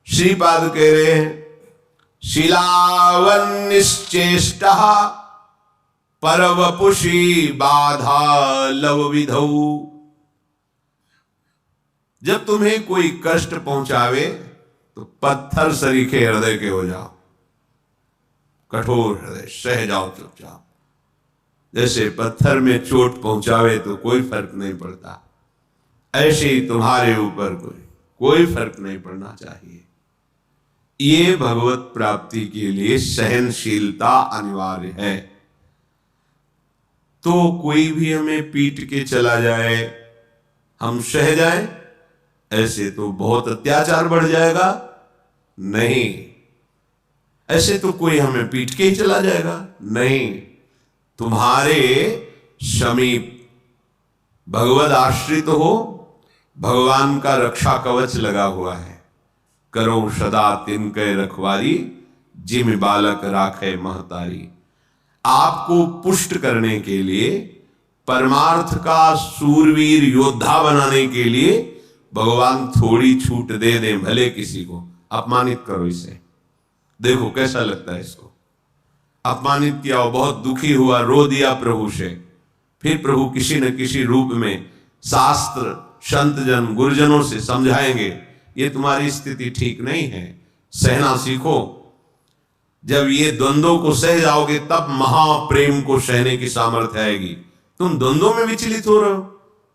श्रीपाद कह रहे हैं शीलावन्निश्चेष्टा परवपुषी बाधा लव विधौ। जब तुम्हें कोई कष्ट पहुंचावे तो पत्थर सरीखे हृदय के हो जाओ, कठोर हृदय, सह जाओ चुपचाप। जैसे पत्थर में चोट पहुंचावे तो कोई फर्क नहीं पड़ता, ऐसे ही तुम्हारे ऊपर कोई फर्क नहीं पड़ना चाहिए। ये भगवत प्राप्ति के लिए सहनशीलता अनिवार्य है। तो कोई भी हमें पीट के चला जाए, हम सह जाएं, ऐसे तो बहुत अत्याचार बढ़ जाएगा। नहीं, ऐसे तो कोई हमें पीट के ही चला जाएगा, नहीं। तुम्हारे समीप भगवद आश्रित हो, भगवान का रक्षा कवच लगा हुआ है। करो सदा तिनके रखवारी, जिम बालक राखे महतारी। आपको पुष्ट करने के लिए, परमार्थ का सूरवीर योद्धा बनाने के लिए भगवान थोड़ी छूट दे दें। भले किसी को अपमानित करो, इसे देखो कैसा लगता है। इसको अपमानित किया, बहुत दुखी हुआ, रो दिया प्रभु से, फिर प्रभु किसी न किसी रूप में शास्त्र, संत जन, गुरुजनों से समझाएंगे ये तुम्हारी स्थिति ठीक नहीं है, सहना सीखो। जब ये द्वंद्वों को सह जाओगे तब महाप्रेम को सहने की सामर्थ्य आएगी। तुम द्वंद्वों में विचलित हो रहे हो,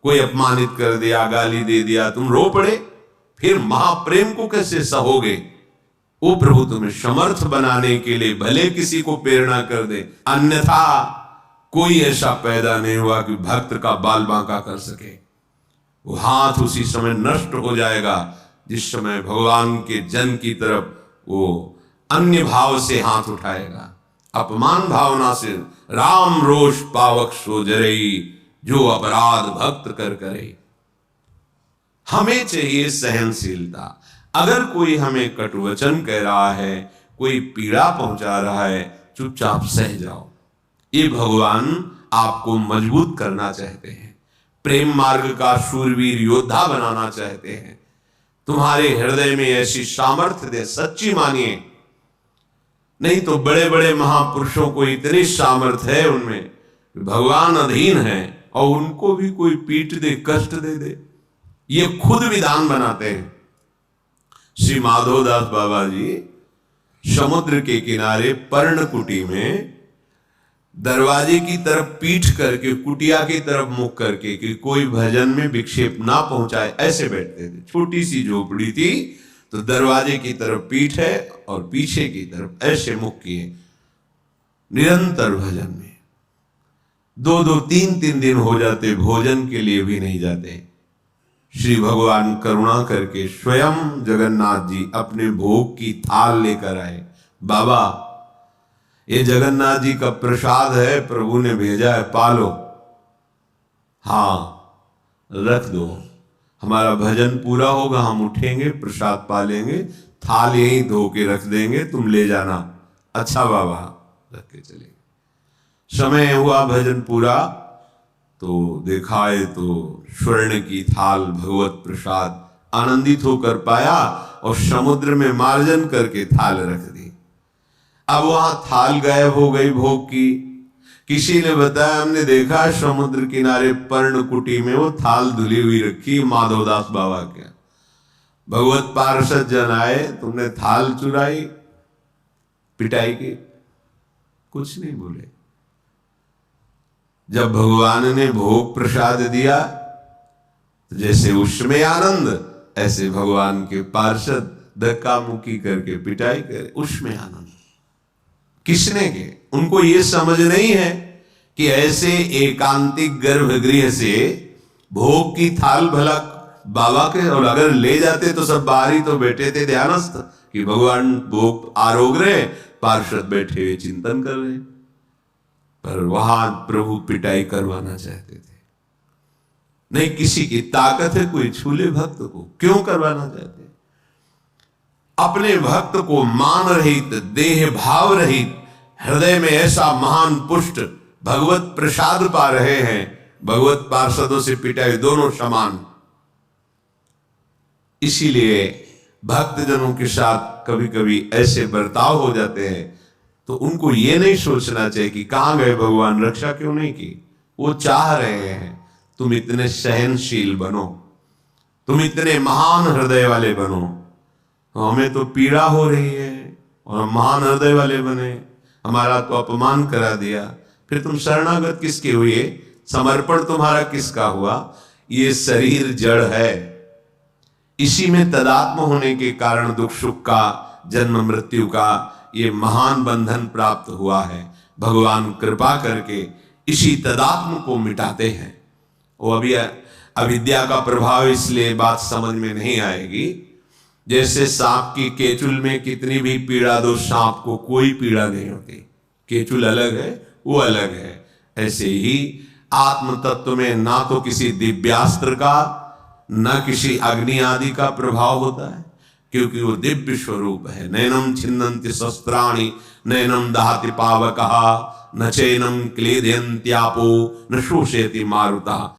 कोई अपमानित कर दिया, गाली दे दिया, तुम रो पड़े, फिर महाप्रेम को कैसे सहोगे? वो प्रभु तुम्हें समर्थ बनाने के लिए भले किसी को प्रेरणा कर दे, अन्यथा कोई ऐसा पैदा नहीं हुआ कि भक्त का बाल बांका कर सके। वो हाथ उसी समय नष्ट हो जाएगा जिस समय भगवान के जन की तरफ वो अन्य भाव से हाथ उठाएगा। अपमान भावना से राम रोष पावक सो जरई, जो अपराध भक्त कर करे। हमें चाहिए सहनशीलता। अगर कोई हमें कटुवचन कह रहा है, कोई पीड़ा पहुंचा रहा है, चुपचाप सह जाओ। ये भगवान आपको मजबूत करना चाहते हैं, प्रेम मार्ग का शूरवीर योद्धा बनाना चाहते हैं। तुम्हारे हृदय में ऐसी सामर्थ्य दे, सच्ची मानिए। नहीं तो बड़े बड़े महापुरुषों को इतनी सामर्थ्य है उनमें, भगवान अधीन है और उनको भी कोई पीट दे, कष्ट दे दे, ये खुद विधान बनाते हैं। श्री माधवदास बाबा जी समुद्र के किनारे पर्णकुटी में दरवाजे की तरफ पीठ करके, कुटिया की तरफ मुख करके कि कोई भजन में विक्षेप ना पहुंचाए, ऐसे बैठते थे। छोटी सी झोपड़ी थी, तो दरवाजे की तरफ पीठ है और पीछे की तरफ ऐसे मुख किए, निरंतर भजन में। 2-2, 3-3 दिन हो जाते, भोजन के लिए भी नहीं जाते। श्री भगवान करुणा करके स्वयं जगन्नाथ जी अपने भोग की थाल लेकर आए। बाबा, ये जगन्नाथ जी का प्रसाद है, प्रभु ने भेजा है, पालो। हाँ, रख दो, हमारा भजन पूरा होगा, हम उठेंगे, प्रसाद पालेंगे, थाल यहीं धो के रख देंगे, तुम ले जाना। अच्छा बाबा, रख के चले। समय हुआ भजन पूरा, तो दिखाए तो स्वर्ण की थाल, भगवत प्रसाद, आनंदित होकर पाया और समुद्र में मार्जन करके थाल रख दी। अब वहां थाल गायब हो गई भोग की। किसी ने बताया, हमने देखा समुद्र किनारे पर्णकुटी में वो थाल धुली हुई रखी, माधवदास बाबा के। भगवत पार्षद जन आए, तुमने थाल चुराई, पिटाई की? कुछ नहीं बोले। जब भगवान ने भोग प्रसाद दिया, तो जैसे उसमें आनंद, ऐसे भगवान के पार्षद धक्का मुक्की करके पिटाई करे, उसमें आनंद। किसने के? उनको ये समझ नहीं है कि ऐसे एकांतिक गर्भगृह से भोग की थाल भला बाबा के, और अगर ले जाते तो सब बाहर ही तो बैठे थे ध्यानस्थ कि भगवान भोग आरोग रहे, पार्षद बैठे हुए चिंतन कर रहे। पर वहां प्रभु पिटाई करवाना चाहते थे। नहीं, किसी की ताकत है कोई छूले भक्त को, क्यों करवाना चाहते? अपने भक्त को मान रहित, देह भाव रहित, हृदय में ऐसा महान पुष्ट भगवत प्रसाद पा रहे हैं। भगवत पार्षदों से पिटाई दोनों समान। इसीलिए भक्तजनों के साथ कभी कभी ऐसे बर्ताव हो जाते हैं तो उनको ये नहीं सोचना चाहिए कि कहाँ गए भगवान, रक्षा क्यों नहीं की। वो चाह रहे हैं तुम इतने सहनशील बनो, तुम इतने महान हृदय वाले बनो। हमें तो पीड़ा हो रही है और हम महान हृदय वाले बने, हमारा तो अपमान करा दिया, फिर तुम शरणागत किसके हुए, समर्पण तुम्हारा किसका हुआ। ये शरीर जड़ है, इसी में तदात्म होने के कारण दुख सुख का, जन्म मृत्यु का ये महान बंधन प्राप्त हुआ है। भगवान कृपा करके इसी तदात्म को मिटाते हैं। वो अभी अविद्या का प्रभाव, इसलिए बात समझ में नहीं आएगी। जैसे सांप की केचुल में कितनी भी पीड़ा दो, सांप को कोई पीड़ा नहीं होती, केचुल अलग है, वो अलग है। ऐसे ही आत्म तत्व में ना तो किसी दिव्यास्त्र का, न किसी अग्नि आदि का प्रभाव होता है, क्योंकि वो दिव्य स्वरूप है। नैनम छिन्नन्ति शस्त्राणि नैनम दहति पावकः न चैनम क्लेदयन्त्यापो न शोषयति मारुतः।